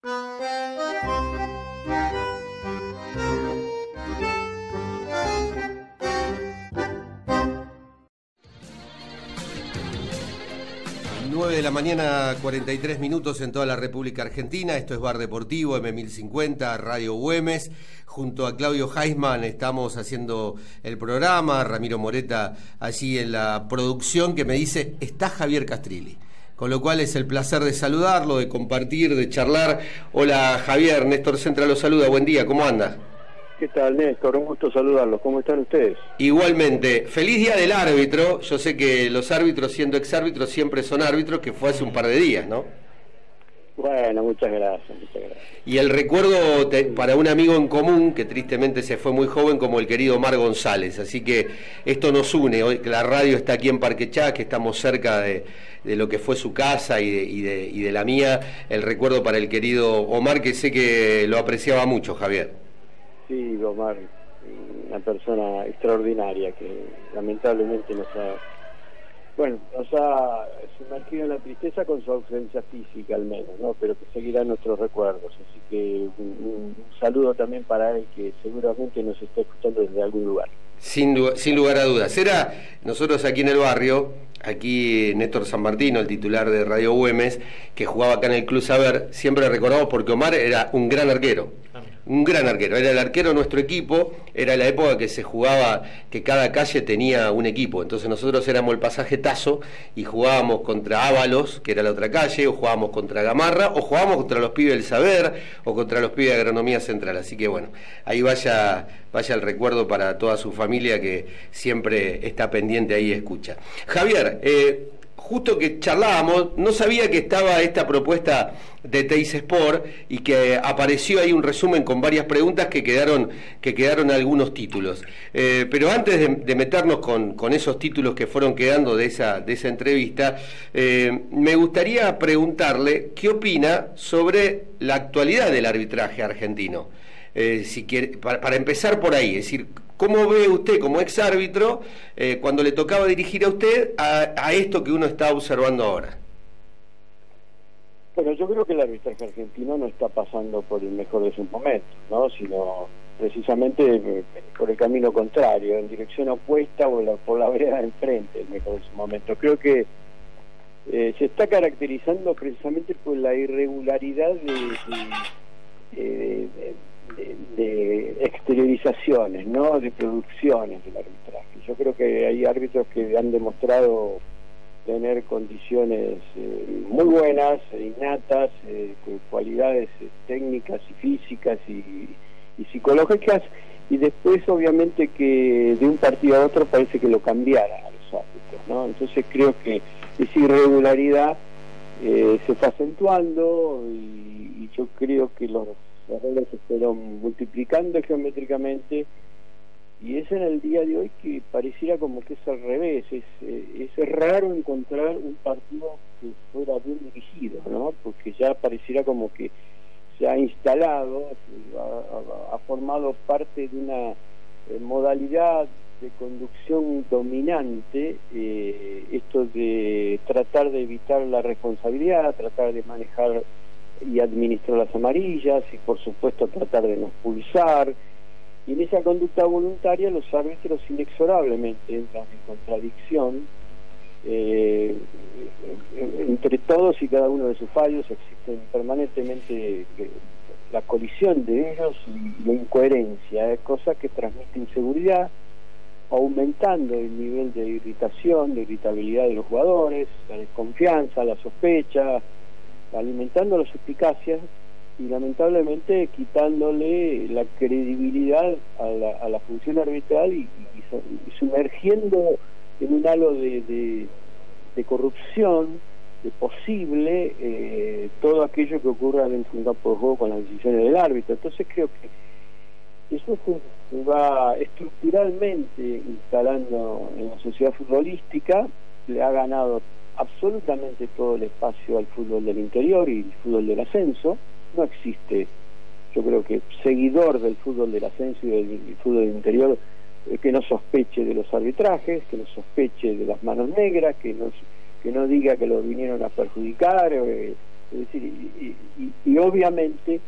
9 de la mañana, 43 minutos en toda la República Argentina. Esto es Bar Deportivo, M1050, Radio Güemes. Junto a Claudio Heisman estamos haciendo el programa, Ramiro Moreta allí en la producción, que me dice, está Javier Castrilli. Con lo cual es el placer de saludarlo, de compartir, de charlar. Hola Javier, Néstor Centra lo saluda, buen día, ¿cómo anda? ¿Qué tal, Néstor? Un gusto saludarlos. ¿Cómo están ustedes? Igualmente. Feliz día del árbitro. Yo sé que los árbitros, siendo exárbitros, siempre son árbitros, que fue hace un par de días, ¿no? Bueno, muchas gracias, muchas gracias. Y el recuerdo para un amigo en común, que tristemente se fue muy joven, como el querido Omar González. Así que esto nos une. Hoy la radio está aquí en Parque Chá, que estamos cerca de lo que fue su casa y de la mía. El recuerdo para el querido Omar, que sé que lo apreciaba mucho, Javier. Sí, Omar, una persona extraordinaria que lamentablemente nos ha sumergido en la tristeza con su ausencia física al menos, ¿no? Pero que seguirá en nuestros recuerdos. Así que un saludo también para él, que seguramente nos está escuchando desde algún lugar. Sin lugar a dudas. Era nosotros aquí en el barrio, aquí Néstor San Martino, el titular de Radio Güemes, que jugaba acá en el Club Saber, siempre recordamos porque Omar era un gran arquero. Un gran arquero, era el arquero de nuestro equipo, era la época que se jugaba, que cada calle tenía un equipo, entonces nosotros éramos el Pasaje Tazo y jugábamos contra Ábalos, que era la otra calle, o jugábamos contra Gamarra, o jugábamos contra los pibes del Saber, o contra los pibes de Agronomía Central, así que bueno, ahí vaya el recuerdo para toda su familia que siempre está pendiente ahí y escucha. Javier, justo que charlábamos, no sabía que estaba esta propuesta de Teis Sport y que apareció ahí un resumen con varias preguntas que quedaron algunos títulos. Pero antes de meternos con esos títulos que fueron quedando de esa entrevista, me gustaría preguntarle qué opina sobre la actualidad del arbitraje argentino. Si quiere, para empezar por ahí, es decir, ¿cómo ve usted como ex árbitro cuando le tocaba dirigir a usted a esto que uno está observando ahora? Bueno, yo creo que el arbitraje argentino no está pasando por el mejor de sus momentos, ¿no? Sino precisamente por el camino contrario, en dirección opuesta o por la vereda de enfrente, el mejor de sus momentos. Creo que se está caracterizando precisamente por la irregularidad de exteriorizaciones, ¿no? De producciones del arbitraje. Yo creo que hay árbitros que han demostrado tener condiciones muy buenas, innatas, con cualidades técnicas y físicas y psicológicas, y después obviamente que de un partido a otro parece que lo cambiara a los árbitros, ¿no? Entonces creo que esa irregularidad se está acentuando y yo creo que los errores se fueron multiplicando geométricamente, y es en el día de hoy que pareciera como que es al revés. Es raro encontrar un partido que fuera bien dirigido, ¿no? Porque ya pareciera como que se ha instalado, ha formado parte de una modalidad de conducción dominante, esto de tratar de evitar la responsabilidad, tratar de manejar y administrar las amarillas, y por supuesto tratar de no expulsar. Y en esa conducta voluntaria los árbitros inexorablemente entran en contradicción. Entre todos y cada uno de sus fallos existen permanentemente la colisión de ellos y la incoherencia, cosa que transmite inseguridad, aumentando el nivel de irritación, de irritabilidad de los jugadores, la desconfianza, la sospecha, alimentando las suspicacias y lamentablemente quitándole la credibilidad a la función arbitral y sumergiendo en un halo de corrupción, de posible todo aquello que ocurra dentro de un campo de juego con las decisiones del árbitro. Entonces creo que eso se va estructuralmente instalando en la sociedad futbolística. Le ha ganado absolutamente todo el espacio al fútbol del interior y el fútbol del ascenso. No existe, yo creo que seguidor del fútbol del ascenso y del fútbol del interior que no sospeche de los arbitrajes, que no sospeche de las manos negras, que no diga que lo vinieron a perjudicar Es decir, y obviamente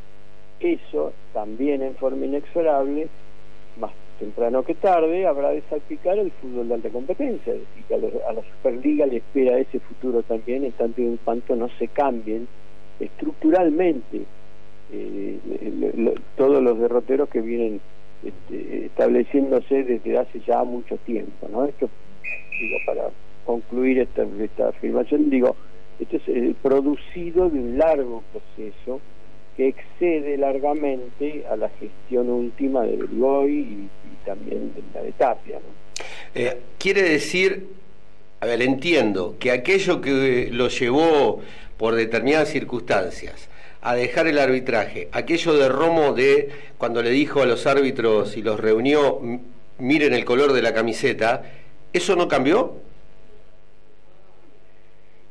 eso también en forma inexorable, más temprano que tarde, habrá de salpicar el fútbol de alta competencia. Es decir, que a la Superliga le espera ese futuro también, en tanto y en cuanto no se cambien estructuralmente todos los derroteros que vienen estableciéndose desde hace ya mucho tiempo, ¿no? Esto, digo, para concluir esta afirmación, digo, esto es el producido de un largo proceso que excede largamente a la gestión última de Beligoy y también de la de Tapia, ¿no? Quiere decir, a ver, entiendo que aquello que lo llevó por determinadas circunstancias a dejar el arbitraje, aquello de Romo de cuando le dijo a los árbitros y los reunió, miren el color de la camiseta, ¿eso no cambió?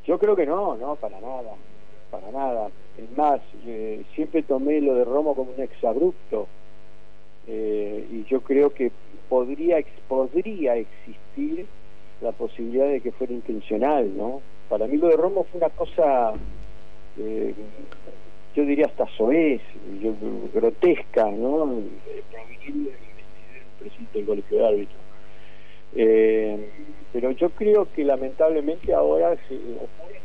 Yo creo que no, para nada. Es más, siempre tomé lo de Romo como un exabrupto, y yo creo que podría existir la posibilidad de que fuera intencional, ¿no? Para mí lo de Romo fue una cosa, yo diría hasta soez, grotesca, ¿no? Proviniendo del presidente del colegio de árbitros. Pero yo creo que lamentablemente ahora se ocurren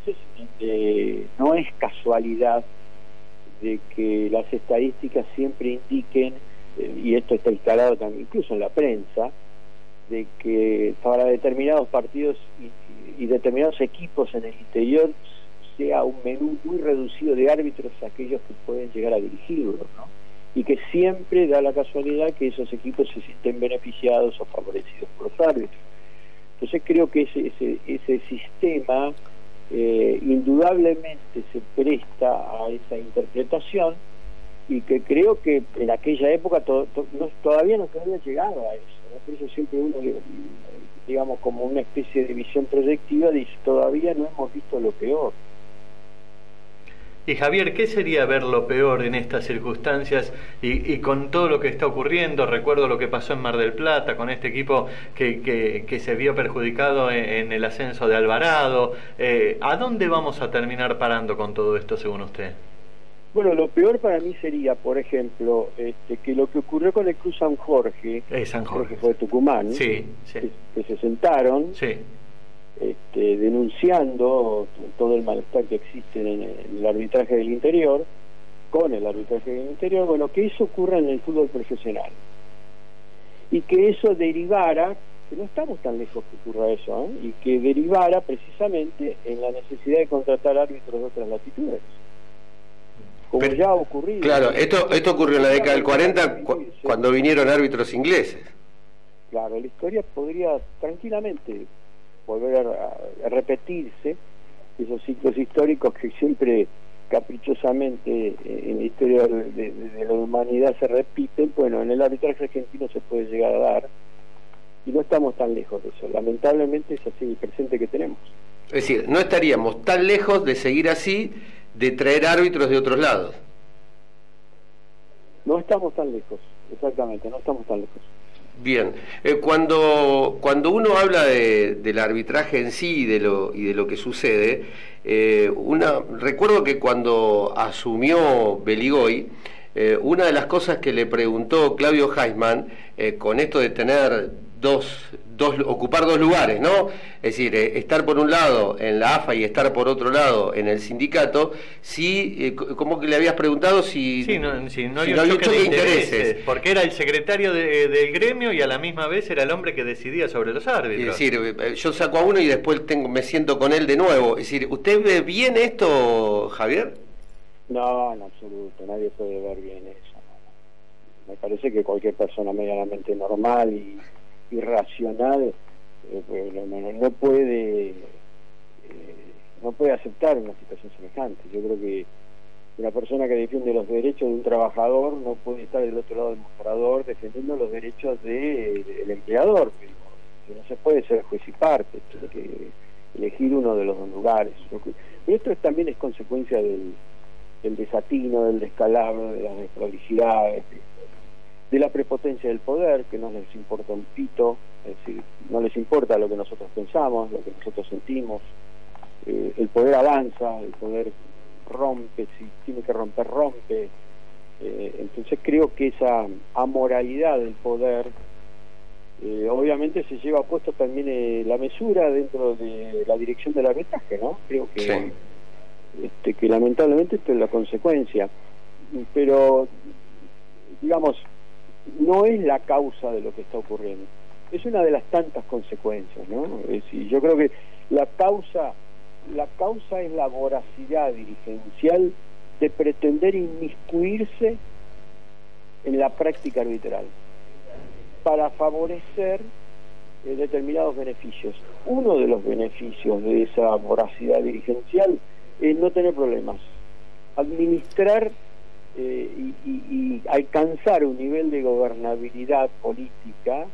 circunstancias donde no es casualidad de que las estadísticas siempre indiquen, y esto está instalado también incluso en la prensa, de que para determinados partidos y determinados equipos en el interior sea un menú muy reducido de árbitros aquellos que pueden llegar a dirigirlo, ¿no? Y que siempre da la casualidad que esos equipos se sienten beneficiados o favorecidos por los árbitros. Entonces creo que ese sistema indudablemente se presta a esa interpretación, y que creo que en aquella época todavía no había llegado a eso, ¿no? Por eso siempre uno, digamos, como una especie de visión proyectiva, dice, todavía no hemos visto lo peor. Y Javier, ¿qué sería ver lo peor en estas circunstancias y con todo lo que está ocurriendo? Recuerdo lo que pasó en Mar del Plata con este equipo que se vio perjudicado en el ascenso de Alvarado. ¿A dónde vamos a terminar parando con todo esto, según usted? Bueno, lo peor para mí sería, por ejemplo, que lo que ocurrió con el Club San Jorge, creo que fue de Tucumán, sí. Que se sentaron, sí. Denunciando todo el malestar que existe en el arbitraje del interior, con el arbitraje del interior, bueno, que eso ocurra en el fútbol profesional, y que eso derivara, que no estamos tan lejos que ocurra eso, y que derivara precisamente en la necesidad de contratar árbitros de otras latitudes, como ya ha ocurrido. Claro, esto ocurrió en la década del 40 cuando vinieron árbitros ingleses. Claro, la historia podría tranquilamente volver a repetirse, esos ciclos históricos que siempre caprichosamente en la historia de la humanidad se repiten. Bueno, en el arbitraje argentino se puede llegar a dar, y no estamos tan lejos de eso. Lamentablemente es así el presente que tenemos. Es decir, no estaríamos tan lejos de seguir así, de traer árbitros de otros lados. No estamos tan lejos, exactamente, no estamos tan lejos. Bien, cuando uno habla del arbitraje en sí y de lo que sucede, recuerdo que cuando asumió Beligoy, una de las cosas que le preguntó Claudio Heisman, con esto de tener ocupar dos lugares, ¿no? Es decir, estar por un lado en la AFA y estar por otro lado en el sindicato, sí, como que le habías preguntado si no había un choque de intereses. Porque era el secretario del gremio y a la misma vez era el hombre que decidía sobre los árbitros. Es decir, yo saco a uno y después me siento con él de nuevo. Es decir, ¿usted ve bien esto, Javier? No, en absoluto, nadie puede ver bien eso. Me parece que cualquier persona medianamente normal y racional no puede aceptar una situación semejante. Yo creo que una persona que defiende los derechos de un trabajador no puede estar del otro lado del mostrador defendiendo los derechos del empleador. No se puede ser juez y parte, tiene que elegir uno de los dos lugares. Pero esto también es consecuencia del desatino, del descalabro, de las desprolijidades, de la prepotencia del poder, que no les importa un pito, es decir, no les importa lo que nosotros pensamos, lo que nosotros sentimos. El poder avanza, el poder rompe, si tiene que romper, rompe. Entonces creo que esa amoralidad del poder obviamente se lleva puesto también la mesura dentro de la dirección del arbitraje, ¿no? Creo que, sí, que lamentablemente esto es la consecuencia, pero digamos, no es la causa de lo que está ocurriendo, es una de las tantas consecuencias, ¿no? Es decir, yo creo que la causa es la voracidad dirigencial de pretender inmiscuirse en la práctica arbitral para favorecer determinados beneficios. Uno de los beneficios de esa voracidad dirigencial es no tener problemas, administrar y alcanzar un nivel de gobernabilidad política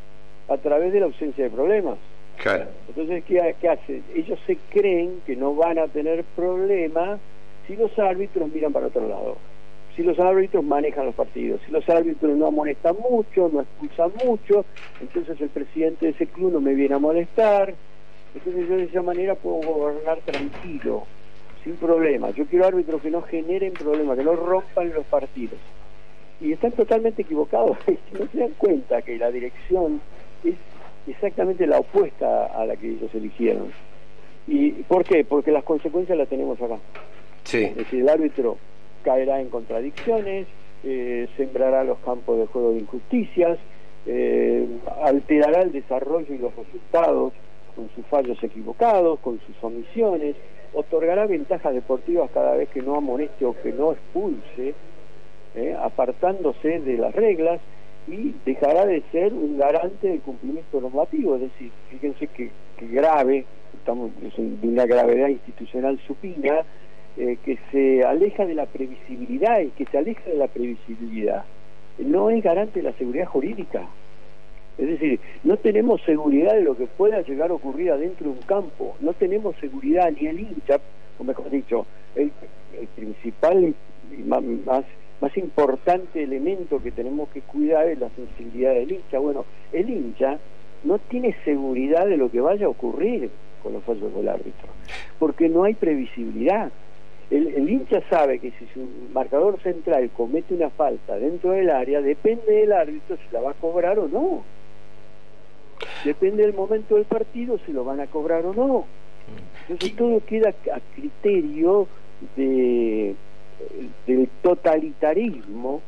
a través de la ausencia de problemas. Claro. Entonces, ¿qué hacen? Ellos se creen que no van a tener problemas si los árbitros miran para otro lado, si los árbitros manejan los partidos, si los árbitros no amonestan mucho, no expulsan mucho, entonces el presidente de ese club no me viene a molestar, entonces yo de esa manera puedo gobernar tranquilo, sin problemas. Yo quiero árbitros que no generen problemas, que no rompan los partidos. Y están totalmente equivocados, no se dan cuenta que la dirección es exactamente la opuesta a la que ellos eligieron. ¿Y por qué? Porque las consecuencias las tenemos acá. Sí. Es decir, el árbitro caerá en contradicciones, sembrará los campos de juego de injusticias, alterará el desarrollo y los resultados con sus fallos equivocados, con sus omisiones, otorgará ventajas deportivas cada vez que no amoneste o que no expulse, apartándose de las reglas, y dejará de ser un garante del cumplimiento normativo. Es decir, fíjense que grave, estamos de una gravedad institucional supina, que se aleja de la previsibilidad, y que se aleja de la previsibilidad no es garante de la seguridad jurídica. Es decir, no tenemos seguridad de lo que pueda llegar a ocurrir adentro de un campo, no tenemos seguridad, ni el hincha, o mejor dicho, el principal y más importante elemento que tenemos que cuidar es la sensibilidad del hincha. Bueno, el hincha no tiene seguridad de lo que vaya a ocurrir con los fallos del árbitro, porque no hay previsibilidad. El hincha sabe que si su marcador central comete una falta dentro del área, depende del árbitro si la va a cobrar o no. Depende del momento del partido si lo van a cobrar o no. Entonces todo queda a criterio del totalitarismo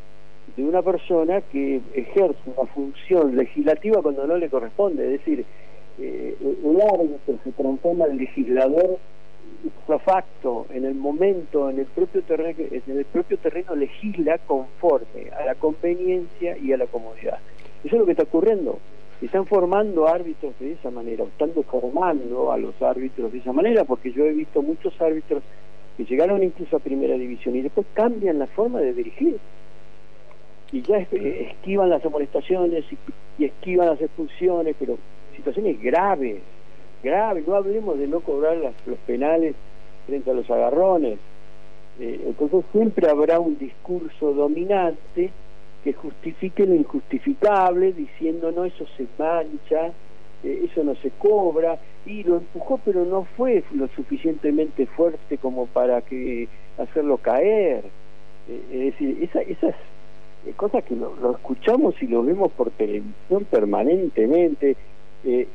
de una persona que ejerce una función legislativa cuando no le corresponde. Es decir, el árbitro se transforma en legislador ipso facto en el momento, en el propio terreno legisla conforme a la conveniencia y a la comodidad. Eso es lo que está ocurriendo. Están formando árbitros de esa manera, o están formando a los árbitros de esa manera, porque yo he visto muchos árbitros que llegaron incluso a primera división y después cambian la forma de dirigir y ya esquivan las amonestaciones y esquivan las expulsiones, pero situaciones graves, no hablemos de no cobrar los penales frente a los agarrones. Entonces siempre habrá un discurso dominante que justifique lo injustificable, diciendo no, eso se mancha, eso no se cobra, y lo empujó pero no fue lo suficientemente fuerte como para que hacerlo caer. Es decir, esas cosas que lo escuchamos y lo vemos por televisión permanentemente,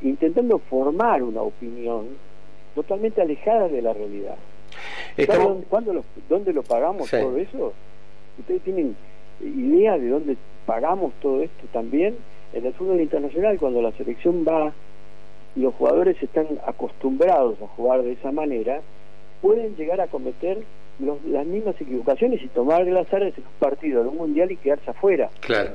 intentando formar una opinión totalmente alejada de la realidad. ¿Dónde lo pagamos? Sí. Todo eso? ¿Ustedes tienen idea de dónde pagamos todo esto también? En el fútbol internacional, cuando la selección va y los jugadores están acostumbrados a jugar de esa manera, pueden llegar a cometer las mismas equivocaciones y tomar las áreas en un partido, en un mundial, y quedarse afuera. Claro.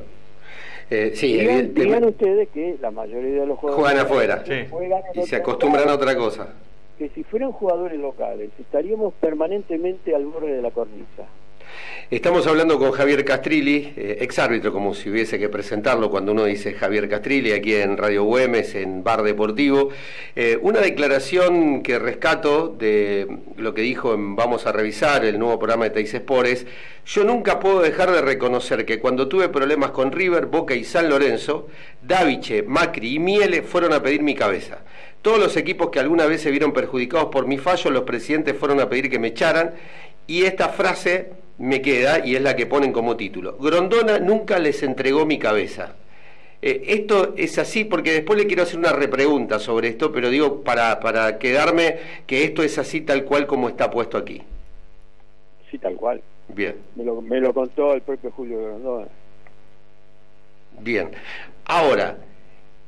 Sí, digan ustedes que la mayoría de los jugadores juegan afuera, sí, y se acostumbran a otra cosa. Que si fueran jugadores locales estaríamos permanentemente al borde de la cornisa. Estamos hablando con Javier Castrilli, exárbitro, como si hubiese que presentarlo cuando uno dice Javier Castrilli, aquí en Radio Güemes, en Bar Deportivo. Una declaración que rescato de lo que dijo en Vamos a Revisar, el nuevo programa de Teis Sport: yo nunca puedo dejar de reconocer que cuando tuve problemas con River, Boca y San Lorenzo, Daviche, Macri y Miele fueron a pedir mi cabeza. Todos los equipos que alguna vez se vieron perjudicados por mi fallo, los presidentes fueron a pedir que me echaran, y esta frase me queda y es la que ponen como título: Grondona nunca les entregó mi cabeza. Esto es así, porque después le quiero hacer una repregunta sobre esto, pero digo para quedarme que esto es así tal cual como está puesto aquí. Sí, tal cual. Bien. Me lo contó el propio Julio Grondona. Bien. Ahora,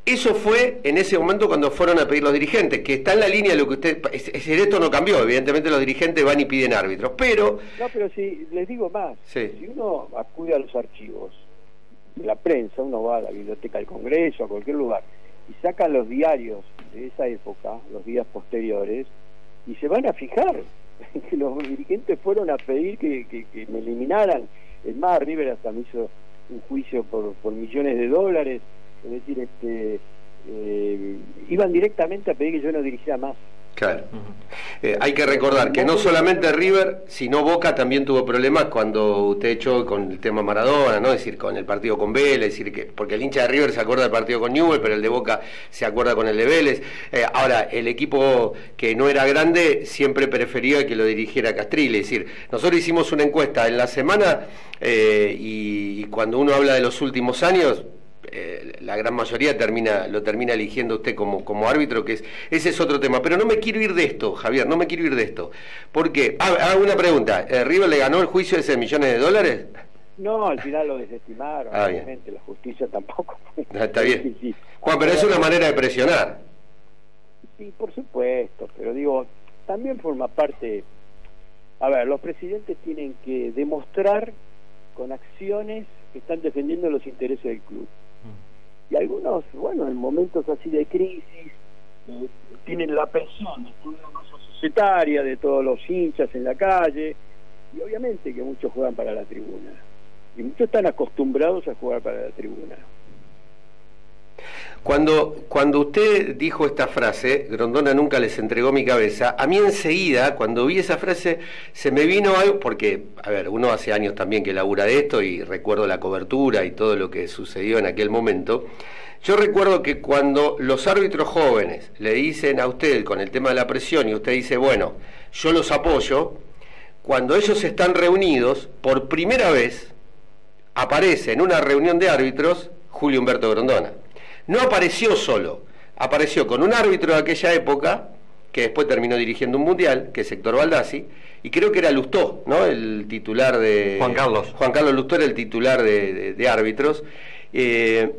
eso fue en ese momento cuando fueron a pedir los dirigentes, que está en la línea de lo que usted... Es decir, esto no cambió, evidentemente los dirigentes van y piden árbitros, pero... No, pero si les digo más, sí. Si uno acude a los archivos de la prensa, uno va a la biblioteca del Congreso, a cualquier lugar, y saca los diarios de esa época, los días posteriores, y se van a fijar que los dirigentes fueron a pedir que me eliminaran. Es más, River hasta me hizo un juicio por millones de dólares. Es decir, iban directamente a pedir que yo no dirigiera más. Claro. Hay que recordar que no solamente River, sino Boca también tuvo problemas cuando usted echó con el tema Maradona, ¿no? Es decir, con el partido con Vélez, es decir, que porque el hincha de River se acuerda del partido con Newell's, pero el de Boca se acuerda con el de Vélez. Ahora, el equipo que no era grande siempre prefería que lo dirigiera Castrilli. Es decir, nosotros hicimos una encuesta en la semana y cuando uno habla de los últimos años, la gran mayoría lo termina eligiendo usted como árbitro, que ese es otro tema. Pero no me quiero ir de esto, Javier, no me quiero ir de esto. Porque, hago una pregunta, ¿River le ganó el juicio de ese millones de dólares? No, al final lo desestimaron, obviamente, la justicia tampoco. Está bien. Sí. Juan, pero es una manera de presionar. Sí, por supuesto, pero digo, también forma parte... A ver, los presidentes tienen que demostrar con acciones que están defendiendo los intereses del club. Y algunos, bueno, en momentos así de crisis, tienen la presión de toda la masa societaria, de todos los hinchas en la calle, y obviamente que muchos juegan para la tribuna. Y muchos están acostumbrados a jugar para la tribuna. Cuando usted dijo esta frase, Grondona nunca les entregó mi cabeza, a mí enseguida, cuando vi esa frase, se me vino algo, porque, a ver, uno hace años también que labura de esto y recuerdo la cobertura y todo lo que sucedió en aquel momento. Yo recuerdo que cuando los árbitros jóvenes le dicen a usted con el tema de la presión y usted dice, bueno, yo los apoyo, cuando ellos están reunidos, por primera vez aparece en una reunión de árbitros Julio Humberto Grondona. No apareció solo, apareció con un árbitro de aquella época, que después terminó dirigiendo un mundial, que es Héctor Baldassi, y creo que era Lustó, ¿no? El titular de... Juan Carlos Lustó era el titular de árbitros. Era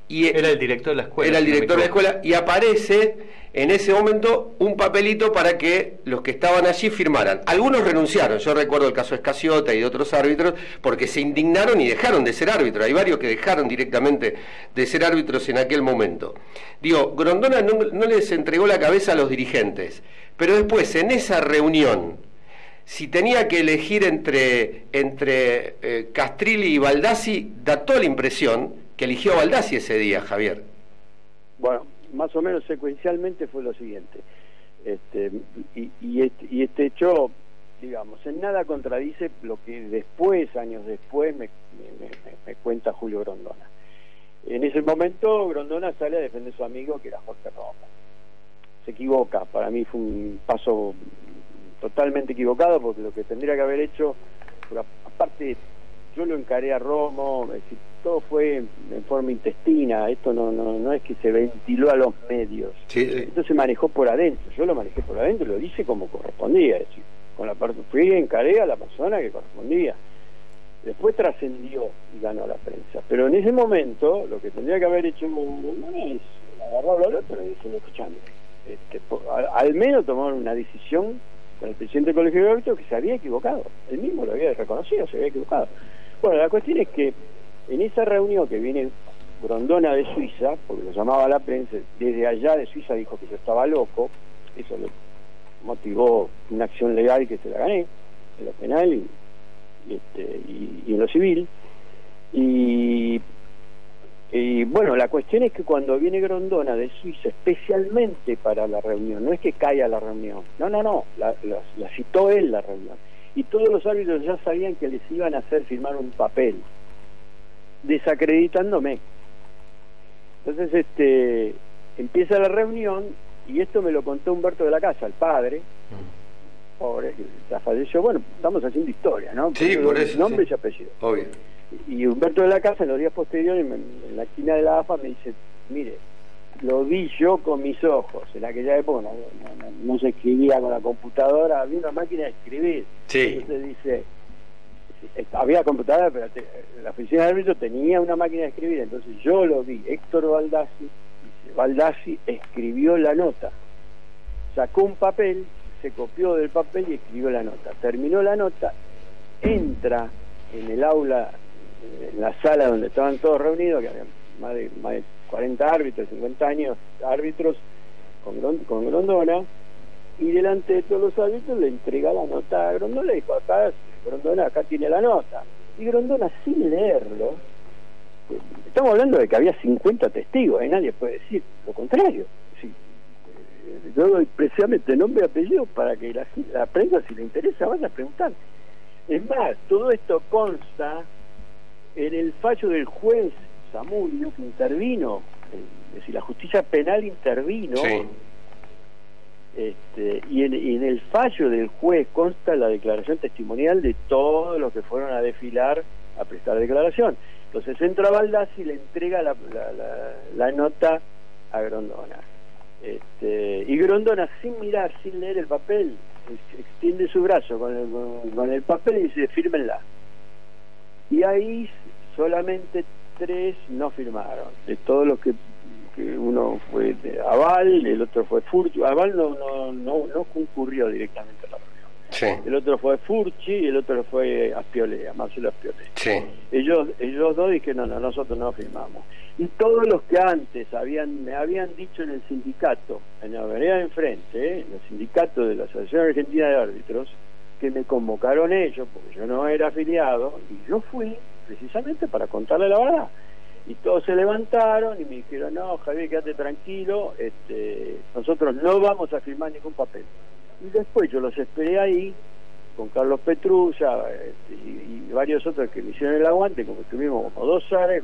el director de la escuela. Era el director de la escuela, y aparece en ese momento un papelito para que los que estaban allí firmaran. Algunos renunciaron, yo recuerdo el caso de Escaciota y de otros árbitros, porque se indignaron y dejaron de ser árbitros. Hay varios que dejaron directamente de ser árbitros en aquel momento. Digo, Grondona no les entregó la cabeza a los dirigentes, pero después en esa reunión, si tenía que elegir entre Castrilli y Baldassi, da toda la impresión que eligió a Baldassi ese día, Javier. Bueno, más o menos secuencialmente fue lo siguiente. Este hecho, digamos, en nada contradice lo que después, años después, me cuenta Julio Grondona. En ese momento Grondona sale a defender a su amigo, que era Jorge Roma. Se equivoca, para mí fue un paso totalmente equivocado, porque lo que tendría que haber hecho, aparte yo lo encaré a Romo, es decir, todo fue en forma intestina, esto no es que se ventiló a los medios, sí. Esto se manejó por adentro, yo lo manejé por adentro, lo hice como correspondía, es decir, fui encaré a la persona que correspondía, después trascendió y ganó a la prensa, pero en ese momento lo que tendría que haber hecho no es agarrarlo al otro y decirle, escuchame, al menos tomar una decisión con el presidente del Colegio de Árbitros, que se había equivocado, él mismo lo había reconocido, se había equivocado. Bueno, la cuestión es que en esa reunión que viene Grondona de Suiza, porque lo llamaba a la prensa, desde allá de Suiza dijo que yo estaba loco, eso le motivó una acción legal que se la gané, en lo penal y en lo civil, y bueno, la cuestión es que cuando viene Grondona de Suiza, especialmente para la reunión, no es que caiga la reunión, no, la citó él la reunión, y todos los árbitros ya sabían que les iban a hacer firmar un papel desacreditándome. Entonces empieza la reunión, y esto me lo contó Humberto de la Casa, el padre, pobre, ya falleció. Bueno, estamos haciendo historia, ¿no? Sí, por eso. Nombre Sí. y apellido. Obvio. Y Humberto de la Casa, en los días posteriores, en la esquina de la AFA, me dice, mire, lo vi yo con mis ojos. En aquella época no se escribía con la computadora, había una máquina de escribir. Sí. Entonces dice, había computadora, pero la oficina de árbitro tenía una máquina de escribir. Entonces yo lo vi. Héctor Baldassi escribió la nota. Sacó un papel, se copió del papel y escribió la nota. Terminó la nota, entra en el aula, en la sala donde estaban todos reunidos, que había más de 40 árbitros, 50 años árbitros, con Grondona, y delante de todos los árbitros le entrega la nota a Grondona y dijo, acá, Grondona, acá tiene la nota. Y Grondona, sin leerlo, estamos hablando de que había 50 testigos, nadie puede decir lo contrario. Sí, yo doy precisamente nombre y apellido para que la prensa, si le interesa, vaya a preguntar. Es más, todo esto consta en el fallo del juez Zamudio, que intervino, es decir, la justicia penal intervino, Sí. y en el fallo del juez consta la declaración testimonial de todos los que fueron a desfilar a prestar declaración. Entonces entra Baldassi y le entrega la nota a Grondona. Y Grondona, sin mirar, sin leer el papel, extiende su brazo con el papel y dice, fírmenla. Y ahí solamente 3 no firmaron, de todos los que uno fue de Aval, el otro fue Furchi. Aval no concurrió directamente a la reunión. Sí. El otro fue Furchi y el otro fue Aspiolea, Marcelo Aspiolea. Sí. Ellos dos dijeron, no, nosotros no firmamos. Y todos los que antes me habían dicho en el sindicato, en la vereda de enfrente, en el sindicato de la Asociación Argentina de Árbitros, que me convocaron ellos, porque yo no era afiliado, y yo fui precisamente para contarle la verdad. Y todos se levantaron y me dijeron, no, Javier, quédate tranquilo, nosotros no vamos a firmar ningún papel. Y después yo los esperé ahí, con Carlos Petrulla y varios otros que me hicieron el aguante, como estuvimos como 2 horas,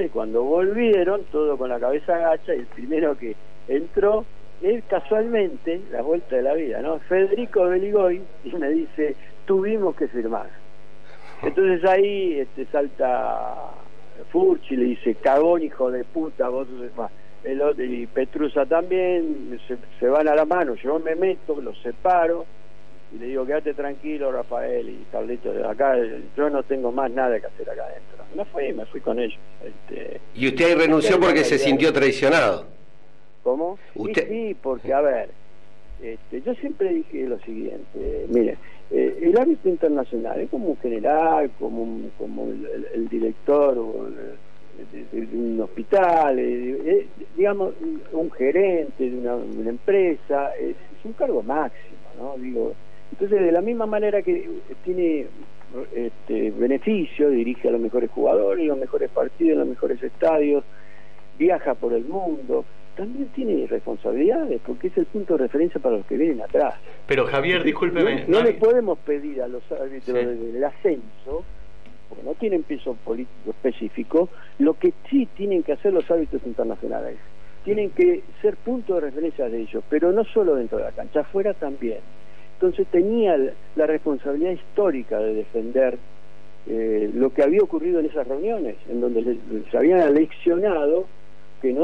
y cuando volvieron, todo con la cabeza agacha, y el primero que entró, él casualmente, la vuelta de la vida, ¿no? Federico Beligoy, y me dice, tuvimos que firmar. Entonces ahí salta Furchi, le dice, cagón, hijo de puta, vos, y Petrusa también, se van a la mano, yo me meto, los separo, y le digo, quédate tranquilo, Rafael y Carlitos, acá yo no tengo más nada que hacer acá adentro. Me fui con ellos. Y usted ahí renunció porque se sintió traicionado. ¿Cómo? Usted... Sí, porque, a ver, yo siempre dije lo siguiente, mire, el árbitro internacional es como un general, como el director de un hospital, digamos, un gerente de una empresa, es un cargo máximo, ¿no? Digo, entonces, de la misma manera que tiene beneficio, dirige a los mejores jugadores, los mejores partidos, los mejores estadios, viaja por el mundo, también tiene responsabilidades, porque es el punto de referencia para los que vienen atrás. Pero Javier, discúlpeme. No le podemos pedir a los árbitros del ascenso, porque no tienen peso político específico, lo que sí tienen que hacer los árbitros internacionales. Tienen que ser punto de referencia de ellos, pero no solo dentro de la cancha, afuera también. Entonces tenía la responsabilidad histórica de defender lo que había ocurrido en esas reuniones, en donde se habían aleccionado que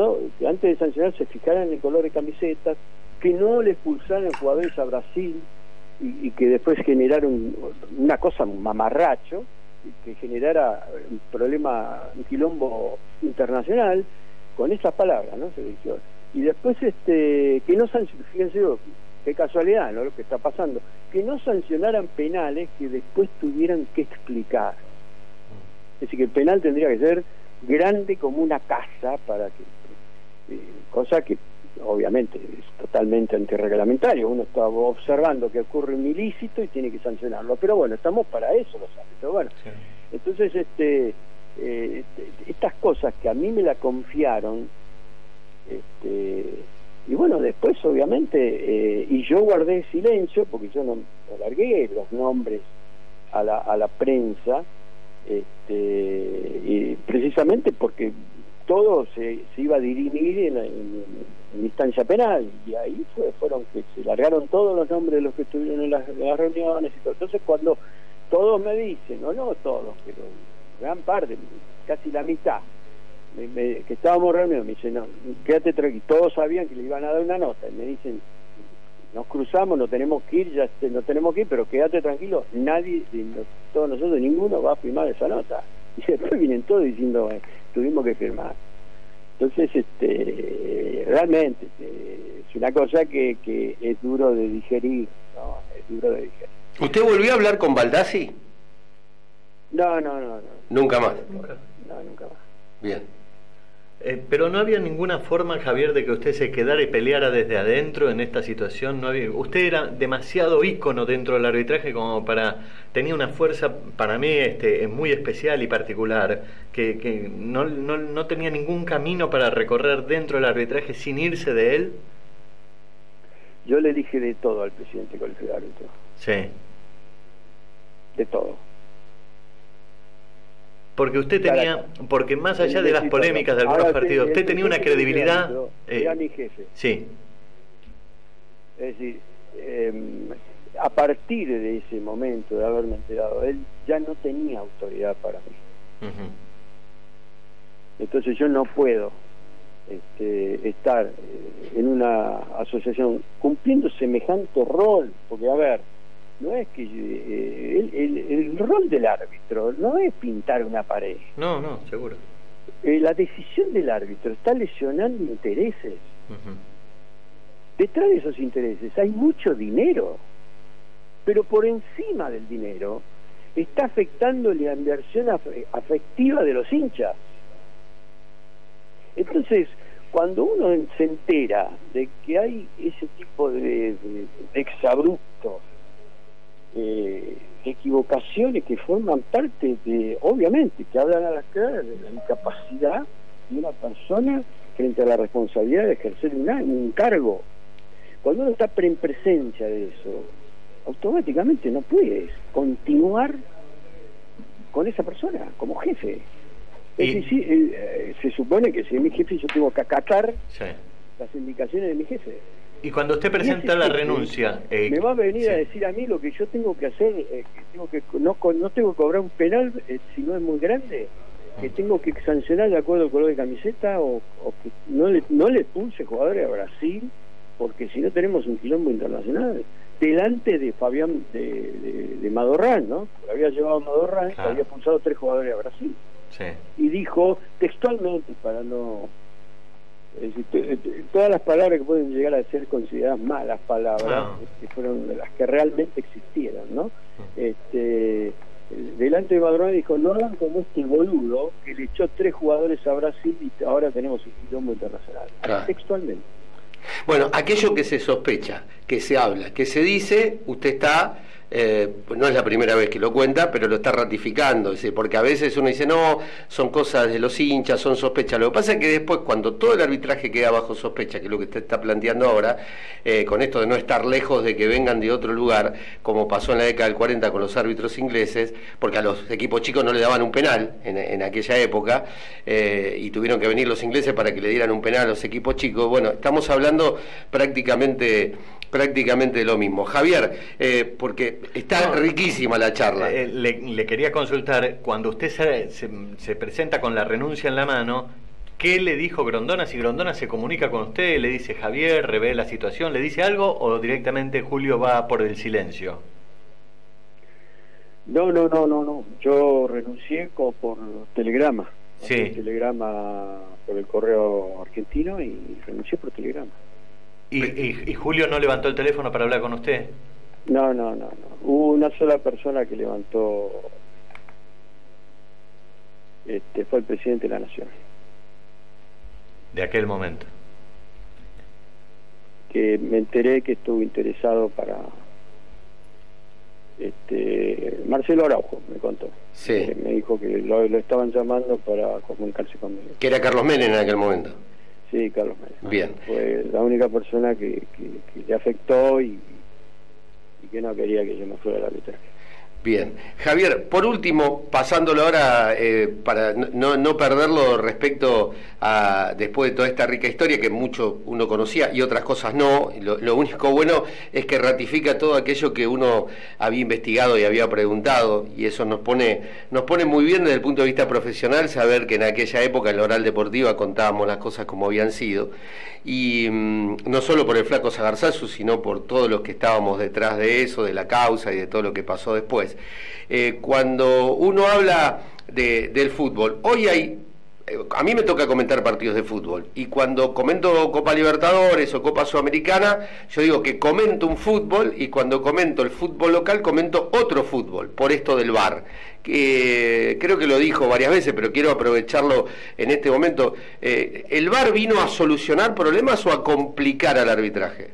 antes de sancionar se fijaran en el color de camisetas, que no le expulsaran jugadores a Brasil y que después generaron una cosa, un mamarracho, que generara un problema, un quilombo internacional, con esas palabras, ¿no? Se dijo. Y después que no sancionaran, fíjense qué casualidad, ¿no? Lo que está pasando, que no sancionaran penales que después tuvieran que explicar. Es decir, que el penal tendría que ser grande como una casa, para que cosa que obviamente es totalmente antirreglamentario. Uno está observando que ocurre un ilícito y tiene que sancionarlo, pero bueno, estamos para eso los árbitros. Bueno, sí. Entonces estas cosas que a mí me la confiaron, y bueno, después obviamente y yo guardé silencio porque yo no alargué los nombres a la prensa, y precisamente porque todo se iba a dirimir en instancia penal, y ahí fueron que se largaron todos los nombres de los que estuvieron en las reuniones y todo. Entonces cuando todos me dicen, no todos, pero gran parte, casi la mitad, que estábamos reunidos, me dicen, no, quédate tranquilo, todos sabían que le iban a dar una nota, y me dicen, nos cruzamos, no tenemos que ir, no tenemos que ir, pero quédate tranquilo, nadie, todos nosotros, ninguno va a firmar esa nota. Y después vienen todos diciendo, tuvimos que firmar. Entonces, realmente, es una cosa que es duro de digerir, ¿no? Es duro de digerir. ¿Usted volvió a hablar con Baldassi? No. ¿Nunca más? No, nunca más. Bien. Pero no había ninguna forma, Javier, de que usted se quedara y peleara desde adentro en esta situación. No había. Usted era demasiado ícono dentro del arbitraje como para... Tenía una fuerza, para mí, muy especial y particular, que no tenía ningún camino para recorrer dentro del arbitraje sin irse de él. Yo le dije de todo al presidente del Colegio de Árbitros. Sí. De todo. Porque usted tenía, porque más allá de las polémicas de algunos partidos, usted tenía una credibilidad. Era mi jefe. Sí. Es decir, a partir de ese momento de haberme enterado, él ya no tenía autoridad para mí. Entonces yo no puedo estar en una asociación cumpliendo semejante rol, porque a ver, no es que el rol del árbitro no es pintar una pared. No, seguro. La decisión del árbitro está lesionando intereses. Detrás de esos intereses hay mucho dinero, pero por encima del dinero está afectando la inversión afectiva de los hinchas. Entonces, cuando uno se entera de que hay ese tipo de exabruptos, equivocaciones que forman parte de, obviamente, que hablan a las claras de la incapacidad de una persona frente a la responsabilidad de ejercer un cargo. Cuando uno está en presencia de eso, automáticamente no puedes continuar con esa persona como jefe. Es decir, se supone que si es mi jefe yo tengo que acatar las indicaciones de mi jefe. Y cuando usted presenta la renuncia, me va a venir a decir a mí lo que yo tengo que hacer, que no tengo que cobrar un penal si no es muy grande, que tengo que sancionar de acuerdo al color de camiseta, o que no le pulse jugadores a Brasil, porque si no tenemos un quilombo internacional delante de Fabián de Madorrán, ¿no? Había llevado a Madorrán, claro. Había pulsado 3 jugadores a Brasil. Sí. Y dijo textualmente, para no... Es decir, todas las palabras que pueden llegar a ser consideradas malas palabras, que fueron las que realmente existieron, ¿no? Delante de Madurán dijo, no hagan como este boludo que le echó 3 jugadores a Brasil y ahora tenemos un quilombo internacional. Textualmente. Bueno, aquello que se sospecha, que se habla, que se dice, usted está... no es la primera vez que lo cuenta, pero lo está ratificando, porque a veces uno dice, no, son cosas de los hinchas, son sospechas. Lo que pasa es que después, cuando todo el arbitraje queda bajo sospecha, que es lo que usted está planteando ahora, con esto de no estar lejos de que vengan de otro lugar, como pasó en la década del 40 con los árbitros ingleses, porque a los equipos chicos no le daban un penal en aquella época, y tuvieron que venir los ingleses para que le dieran un penal a los equipos chicos. Bueno, estamos hablando prácticamente de lo mismo. Javier, porque está riquísima la charla. Le quería consultar, cuando usted se presenta con la renuncia en la mano, ¿qué le dijo Grondona? Si Grondona se comunica con usted, le dice Javier, revela la situación, ¿le dice algo o directamente Julio va por el silencio? No. Yo renuncié por telegrama. Sí. Telegrama por el correo argentino y renuncié por telegrama. ¿Y Julio no levantó el teléfono para hablar con usted? No. Hubo una sola persona que levantó, fue el presidente de la Nación. De aquel momento. Que me enteré que estuvo interesado para... Marcelo Araujo me contó. Sí. Me dijo que lo estaban llamando para comunicarse conmigo. Que era Carlos Menem en aquel momento. Sí, Carlos Menem. Bien. Fue la única persona que le afectó y que no quería que yo me fuera al arbitraje. Bien, Javier, por último, pasándolo ahora para no perderlo respecto a, después de toda esta rica historia que mucho uno conocía y otras cosas no, lo único bueno es que ratifica todo aquello que uno había investigado y había preguntado, y eso nos pone muy bien desde el punto de vista profesional saber que en aquella época en la Oral Deportiva contábamos las cosas como habían sido, y no solo por el flaco Sagarzazu, sino por todos los que estábamos detrás de eso, de la causa y de todo lo que pasó después. Cuando uno habla del fútbol, hoy hay, a mí me toca comentar partidos de fútbol, y cuando comento Copa Libertadores o Copa Sudamericana, yo digo que comento un fútbol, y cuando comento el fútbol local comento otro fútbol, por esto del VAR, que creo que lo dijo varias veces, pero quiero aprovecharlo en este momento. ¿El VAR vino a solucionar problemas o a complicar al arbitraje?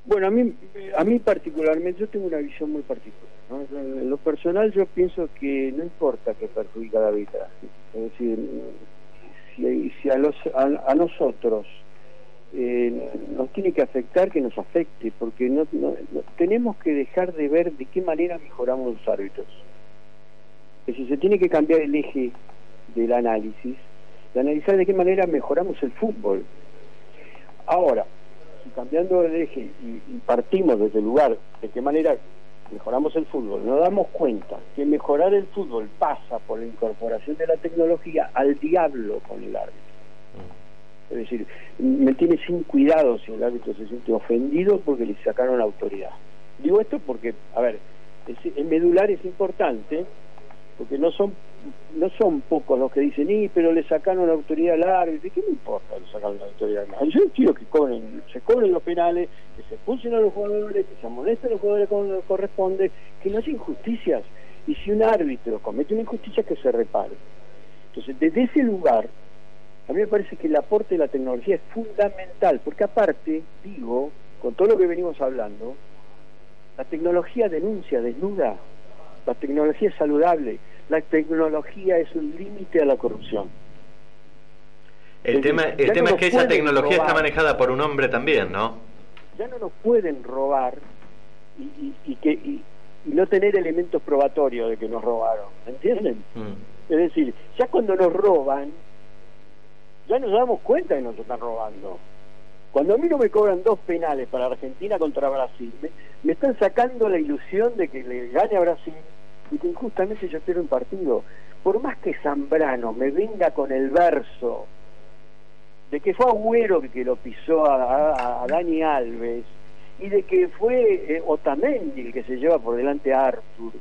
Bueno, a mí particularmente, yo tengo una visión muy particular, ¿no? En lo personal yo pienso que no importa que perjudica al arbitraje. Es decir, si a nosotros nos tiene que afectar, que nos afecte, porque no tenemos que dejar de ver de qué manera mejoramos los árbitros. Es decir, se tiene que cambiar el eje del análisis, de analizar de qué manera mejoramos el fútbol. Ahora, cambiando el eje y partimos desde el lugar de qué manera mejoramos el fútbol, nos damos cuenta que mejorar el fútbol pasa por la incorporación de la tecnología, al diablo con el árbitro. Es decir, me tiene sin cuidado si el árbitro se siente ofendido porque le sacaron la autoridad. Digo esto porque, a ver, el medular es importante, porque no son pocos los que dicen, pero le sacaron la autoridad al árbitro. ¿Qué me importa le sacaron la autoridad al árbitro? Yo quiero que se cobren los penales, que se expulsen a los jugadores, que se amonesten a los jugadores cuando corresponde, que no haya injusticias. Y si un árbitro comete una injusticia, que se repare. Entonces, desde ese lugar, a mí me parece que el aporte de la tecnología es fundamental, porque aparte, digo, con todo lo que venimos hablando, la tecnología denuncia, desnuda, la tecnología es saludable, la tecnología es un límite a la corrupción. El tema es que esa tecnología está manejada por un hombre también, ¿no? Ya no nos pueden robar y no tener elementos probatorios de que nos robaron, ¿entienden? Es decir, ya cuando nos roban, ya nos damos cuenta que nos están robando. Cuando a mí no me cobran 2 penales para Argentina contra Brasil, me están sacando la ilusión de que le gane a Brasil y que injustamente yo pierdo un partido. Por más que Zambrano me venga con el verso de que fue Agüero que lo pisó a Dani Alves, y de que fue Otamendi el que se lleva por delante a Arthur,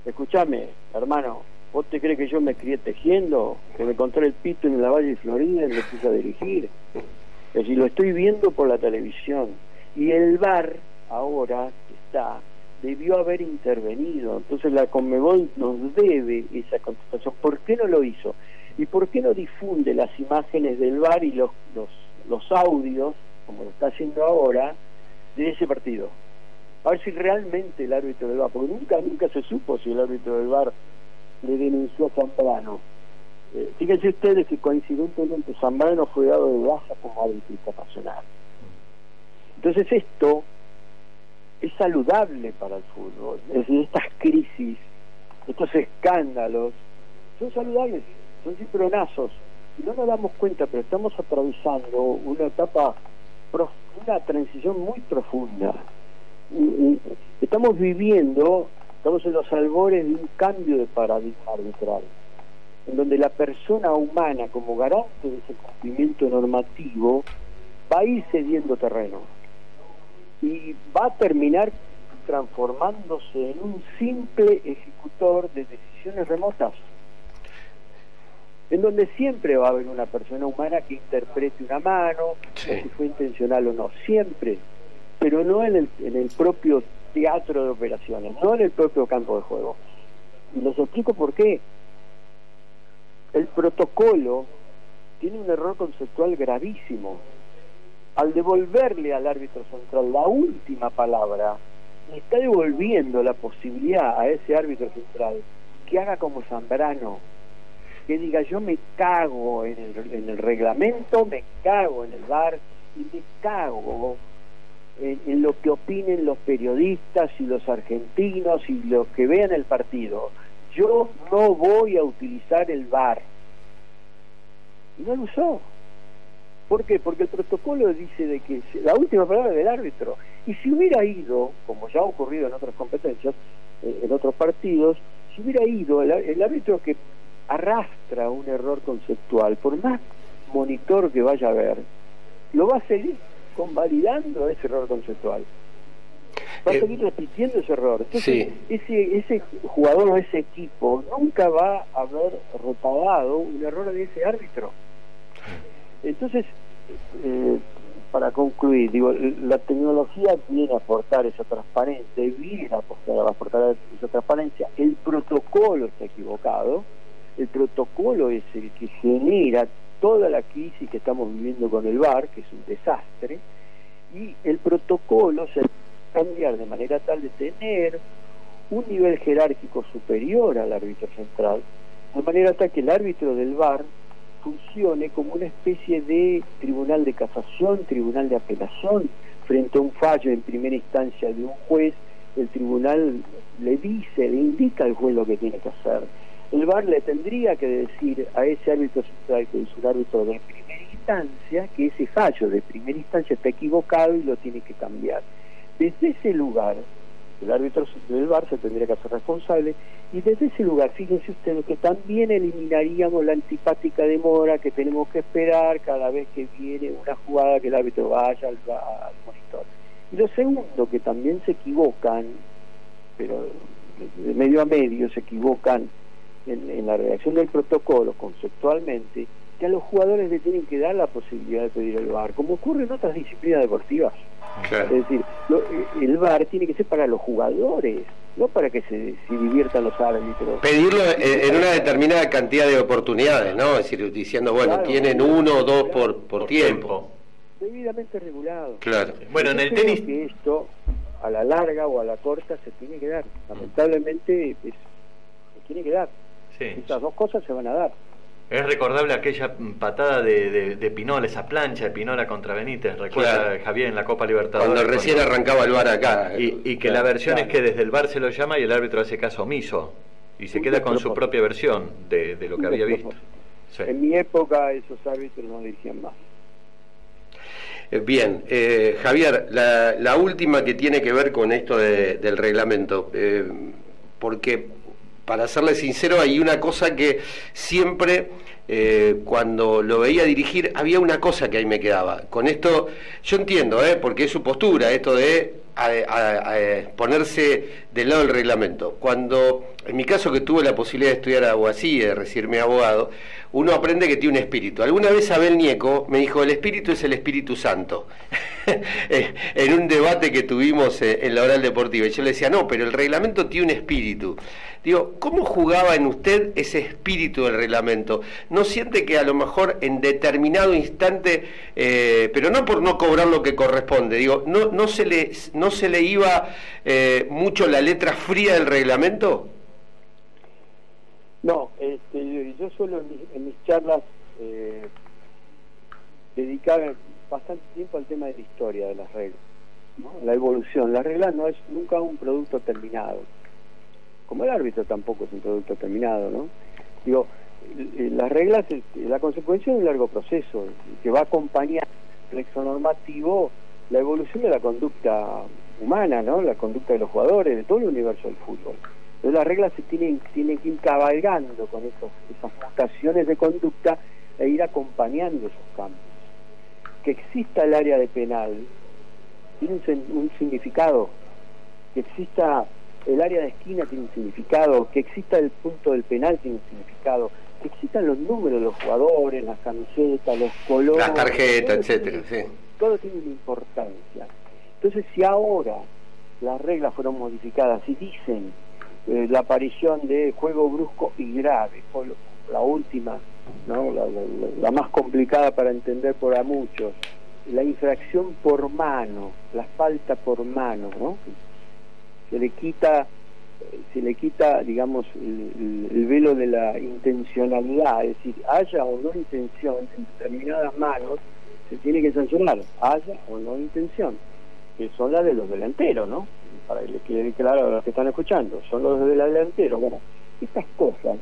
escúchame, hermano, ¿vos te crees que yo me crié tejiendo? Que me encontré el pito en la Valle de Florida y me puse a dirigir. Es decir, lo estoy viendo por la televisión. Y el VAR, ahora que está, debió haber intervenido. Entonces la Conmebol nos debe esa contestación. ¿Por qué no lo hizo? ¿Y por qué no difunde las imágenes del VAR y los audios, como lo está haciendo ahora, de ese partido? A ver si realmente el árbitro del VAR, porque nunca se supo si el árbitro del VAR le denunció a Zambrano. Fíjense ustedes que coincidentemente Zambrano fue dado de baja como árbitro internacional. Entonces esto es saludable para el fútbol. Es decir, estas crisis, estos escándalos son saludables, son cipronazos, y no nos damos cuenta, pero estamos atravesando una etapa, una transición muy profunda. Estamos en los albores de un cambio de paradigma arbitral, en donde la persona humana, como garante de ese cumplimiento normativo, va a ir cediendo terreno y va a terminar transformándose en un simple ejecutor de decisiones remotas, en donde siempre va a haber una persona humana que interprete una mano, sí, o si fue intencional o no, siempre, pero no en el propio teatro de operaciones, no en el propio campo de juego. Y les explico por qué. El protocolo tiene un error conceptual gravísimo. Al devolverle al árbitro central la última palabra, le está devolviendo la posibilidad a ese árbitro central que haga como Zambrano, que diga: yo me cago en el reglamento, me cago en el VAR y me cago en lo que opinen los periodistas y los argentinos y los que vean el partido. Yo no voy a utilizar el VAR. Y no lo usó. ¿Por qué? Porque el protocolo dice de que la última palabra es del árbitro. Y si hubiera ido, como ya ha ocurrido en otras competencias, en otros partidos, si hubiera ido el árbitro que arrastra un error conceptual, por más monitor que vaya a ver, lo va a seguir convalidando ese error conceptual. Va a seguir repitiendo ese error. Entonces, ese jugador o ese equipo nunca va a haber reparado un error de ese árbitro. Entonces, para concluir, digo, la tecnología viene a aportar esa transparencia, viene a aportar esa transparencia. El protocolo está equivocado, el protocolo es el que genera toda la crisis que estamos viviendo con el VAR, que es un desastre, y el protocolo se debe cambiar de manera tal de tener un nivel jerárquico superior al árbitro central, de manera tal que el árbitro del VAR funcione como una especie de tribunal de casación, tribunal de apelación. Frente a un fallo en primera instancia de un juez, el tribunal le indica al juez lo que tiene que hacer. El VAR le tendría que decir a ese árbitro central, que es un árbitro de primera instancia, que ese fallo de primera instancia está equivocado y lo tiene que cambiar. Desde ese lugar, el árbitro del VAR se tendría que hacer responsable, y desde ese lugar, fíjense ustedes que también eliminaríamos la antipática demora que tenemos que esperar cada vez que viene una jugada que el árbitro vaya al monitor. Y lo segundo, que también se equivocan, pero de medio a medio se equivocan en la redacción del protocolo conceptualmente, que a los jugadores le tienen que dar la posibilidad de pedir el VAR, como ocurre en otras disciplinas deportivas. Claro. Es decir, el VAR tiene que ser para los jugadores, no para que se diviertan los árbitros. Pedirlo en una determinada cantidad de oportunidades, ¿no? Es decir, diciendo, bueno, claro, tienen uno o dos por tiempo. Debidamente regulado. Claro. Bueno, en el tenis, que esto, a la larga o a la corta, se tiene que dar. Lamentablemente, se tiene que dar. Sí. Estas dos cosas se van a dar. Es recordable aquella patada de Pinola, esa plancha de Pinola contra Benítez, recuerda, claro, Javier, en la Copa Libertadores. Cuando recién arrancaba el VAR acá. Y que la versión es que desde el VAR se lo llama y el árbitro hace caso omiso. Y se queda con su propia versión de lo que había visto. Sí. En mi época esos árbitros no dirigían más. Bien, Javier, la última que tiene que ver con esto del reglamento, porque para serle sincero hay una cosa que siempre cuando lo veía dirigir había una cosa que ahí me quedaba. Con esto yo entiendo, porque es su postura, esto de ponerse del lado del reglamento. Cuando, en mi caso, que tuve la posibilidad de estudiar abogacía, de recibirme abogado, uno aprende que tiene un espíritu. Alguna vez Abel Nieco me dijo, el espíritu es el Espíritu Santo, en un debate que tuvimos en la oral deportiva. Y yo le decía, no, pero el reglamento tiene un espíritu. Digo, ¿cómo jugaba en usted ese espíritu del reglamento? ¿No siente que a lo mejor en determinado instante, pero no por no cobrar lo que corresponde, digo, no se le iba mucho la letra fría del reglamento? No, yo suelo en mis charlas dedicar bastante tiempo al tema de la historia de las reglas, ¿no? La evolución. La regla no es nunca un producto terminado, como el árbitro tampoco es un producto terminado, ¿no? Digo, las reglas es la consecuencia de un largo proceso que va a acompañar el reflexo normativo, la evolución de la conducta humana, ¿no? La conducta de los jugadores, de todo el universo del fútbol. Entonces las reglas se tienen que ir cabalgando con esas mutaciones de conducta e ir acompañando esos cambios. Que exista el área de penal tiene un significado, que exista el área de esquina tiene un significado, que exista el punto del penal tiene un significado, que existan los números de los jugadores, las camisetas, los colores, las tarjetas, etcétera, sí. Todo tiene una importancia. Entonces, si ahora las reglas fueron modificadas y dicen la aparición de juego brusco y grave, fue la última, ¿no? La más complicada para entender para muchos, la infracción por mano, la falta por mano, ¿no? Se le quita, digamos, el velo de la intencionalidad, es decir, haya o no intención en determinadas manos, se tiene que sancionar, haya o no intención. que son las de los delanteros, ¿no? Para que le quede claro a los que están escuchando, son los de los delanteros. Bueno, estas cosas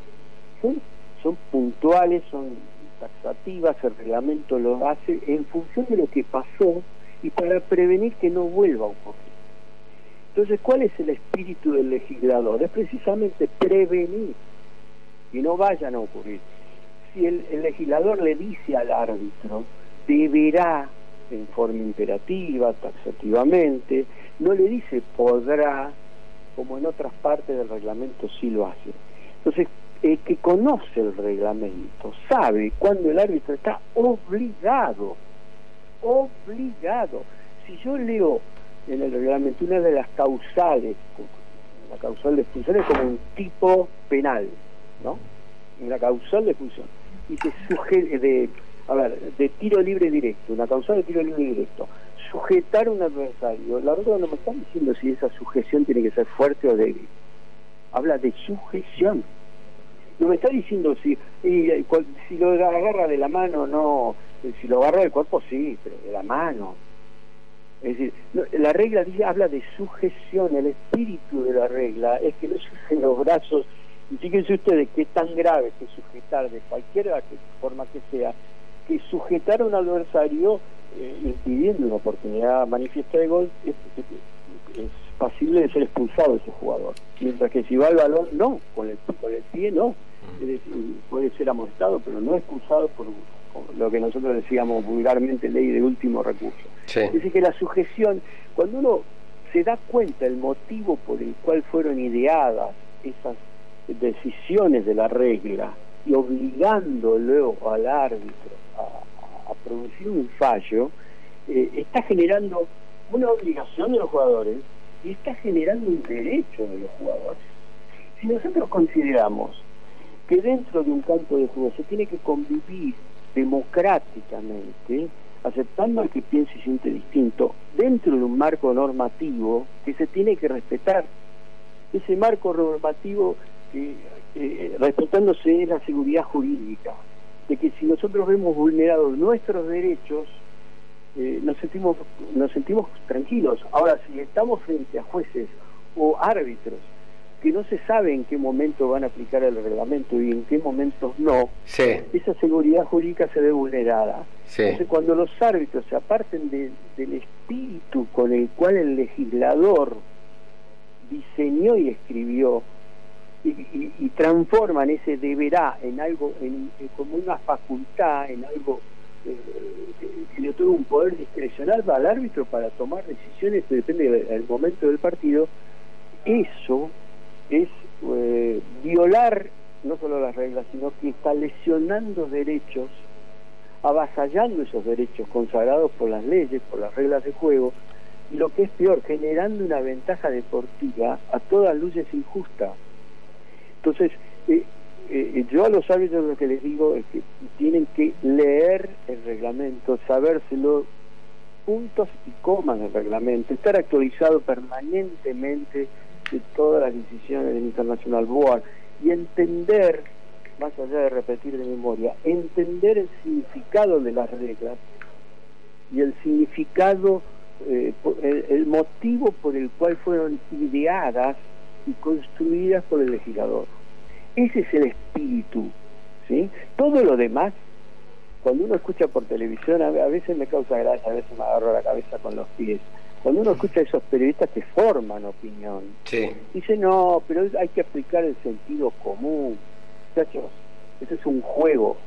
son puntuales, son taxativas, el reglamento lo hace en función de lo que pasó y para prevenir que no vuelva a ocurrir. Entonces, ¿cuál es el espíritu del legislador? Es precisamente prevenir que no vayan a ocurrir. Si el legislador le dice al árbitro, deberá, en forma imperativa, taxativamente, no le dice podrá, como en otras partes del reglamento sí lo hace. Entonces, el que conoce el reglamento sabe cuando el árbitro está obligado. Si yo leo en el reglamento una de las causales, la causal de expulsión es como un tipo penal, ¿no? Una causal de expulsión. Y de tiro libre directo, una causal de tiro libre directo. Sujetar a un adversario. La regla no me está diciendo si esa sujeción tiene que ser fuerte o débil. Habla de sujeción. No me está diciendo si lo agarra de la mano, no. Si lo agarra del cuerpo, sí, pero de la mano. Es decir, la regla habla de sujeción. El espíritu de la regla es que no sujen los brazos. Y fíjense ustedes qué tan grave que sujetar de cualquier forma que sea, que sujetar a un adversario impidiendo una oportunidad manifiesta de gol es pasible de ser expulsado ese jugador. Mientras que si va al balón, no, con el pie no. Es decir, puede ser amonestado, pero no expulsado por lo que nosotros decíamos vulgarmente ley de último recurso. Sí. Es decir, que la sujeción, cuando uno se da cuenta del motivo por el cual fueron ideadas esas decisiones de la regla y obligando luego al árbitro a producir un fallo, está generando una obligación de los jugadores y está generando un derecho de los jugadores. Si nosotros consideramos que dentro de un campo de juego se tiene que convivir democráticamente, aceptando al que piense y siente distinto, dentro de un marco normativo que se tiene que respetar, ese marco normativo respetándose la seguridad jurídica, de que si nosotros vemos vulnerados nuestros derechos, nos sentimos tranquilos. Ahora, si estamos frente a jueces o árbitros que no se sabe en qué momento van a aplicar el reglamento y en qué momentos no, sí, esa seguridad jurídica se ve vulnerada. Sí. Entonces, cuando los árbitros se aparten del espíritu con el cual el legislador diseñó y escribió y transforman ese deberá en algo, como una facultad, en algo que le otorga un poder discrecional al árbitro para tomar decisiones que depende del momento del partido, eso es violar no solo las reglas, sino que está lesionando derechos, avasallando esos derechos consagrados por las leyes, por las reglas de juego, y lo que es peor, generando una ventaja deportiva a todas luces injusta. Entonces, yo a los árbitros lo que les digo es que tienen que leer el reglamento, sabérselo puntos y comas del reglamento, estar actualizado permanentemente de todas las decisiones del International Board y entender, más allá de repetir de memoria, entender el significado de las reglas y el significado, el motivo por el cual fueron ideadas y construidas por el legislador. Ese es el espíritu, ¿sí? Todo lo demás, cuando uno escucha por televisión, a veces me causa gracia, a veces me agarro la cabeza con los pies. Cuando uno escucha a esos periodistas que forman opinión, sí, dice, no, pero hay que aplicar el sentido común. Muchachos, esto es un juego.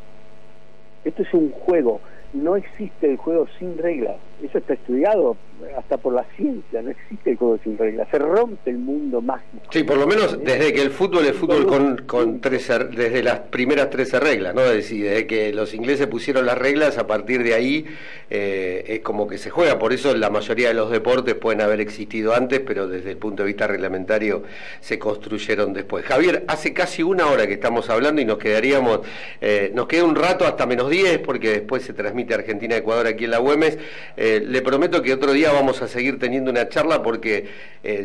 Esto es un juego. No existe el juego sin reglas. Eso está estudiado hasta por la ciencia. No existe el juego sin reglas. Se rompe el mundo mágico. Sí, por lo menos desde que el fútbol es fútbol con 13, desde las primeras 13 reglas, ¿no? Es decir, desde que los ingleses pusieron las reglas, a partir de ahí es como que se juega. Por eso la mayoría de los deportes pueden haber existido antes, pero desde el punto de vista reglamentario se construyeron después. Javier, hace casi una hora que estamos hablando y nos quedaríamos, nos queda un rato hasta -10, porque después se transmite Argentina-Ecuador aquí en la Güemes. Le prometo que otro día manera vamos a seguir teniendo una charla porque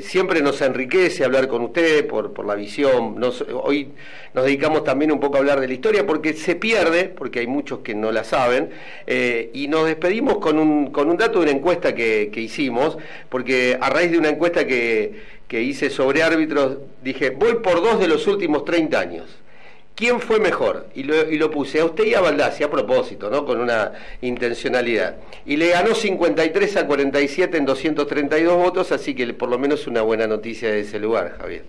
siempre nos enriquece hablar con usted por la visión. Hoy nos dedicamos también un poco a hablar de la historia porque se pierde, porque hay muchos que no la saben, y nos despedimos con un dato de una encuesta que hicimos, porque a raíz de una encuesta que hice sobre árbitros, dije, voy por 2 de los últimos 30 años. ¿Quién fue mejor? Y lo puse a usted y a Baldassi, a propósito, ¿no? Con una intencionalidad. Y le ganó 53-47 en 232 votos, así que por lo menos una buena noticia de ese lugar, Javier.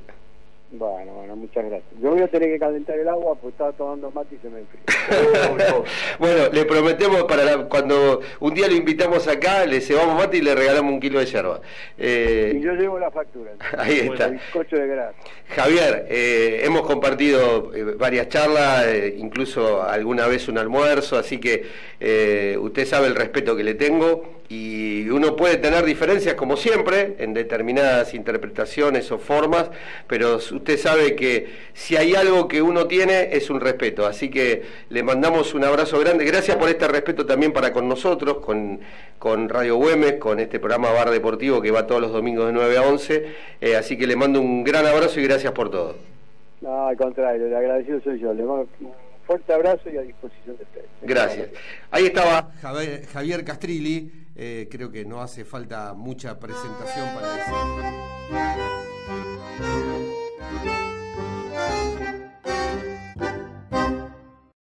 Bueno, muchas gracias. Yo voy a tener que calentar el agua porque estaba tomando mate y se me enfrió. Bueno, le prometemos cuando un día lo invitamos acá, le cebamos mate y le regalamos 1 kilo de yerba. Y yo llevo la factura. Entonces, ahí está. El bizcocho de grasa. Javier, hemos compartido varias charlas, incluso alguna vez un almuerzo, así que usted sabe el respeto que le tengo y uno puede tener diferencias como siempre en determinadas interpretaciones o formas, pero usted sabe que si hay algo que uno tiene es un respeto, así que le mandamos un abrazo grande. Gracias por este respeto también para con nosotros, con Radio Güemes, con este programa Bar Deportivo que va todos los domingos de 9 a 11, así que le mando un gran abrazo y gracias por todo. No, al contrario, el agradecido soy yo. Le mando un fuerte abrazo y a disposición de ustedes. Gracias. Ahí estaba Javier Castrilli, creo que no hace falta mucha presentación para decir.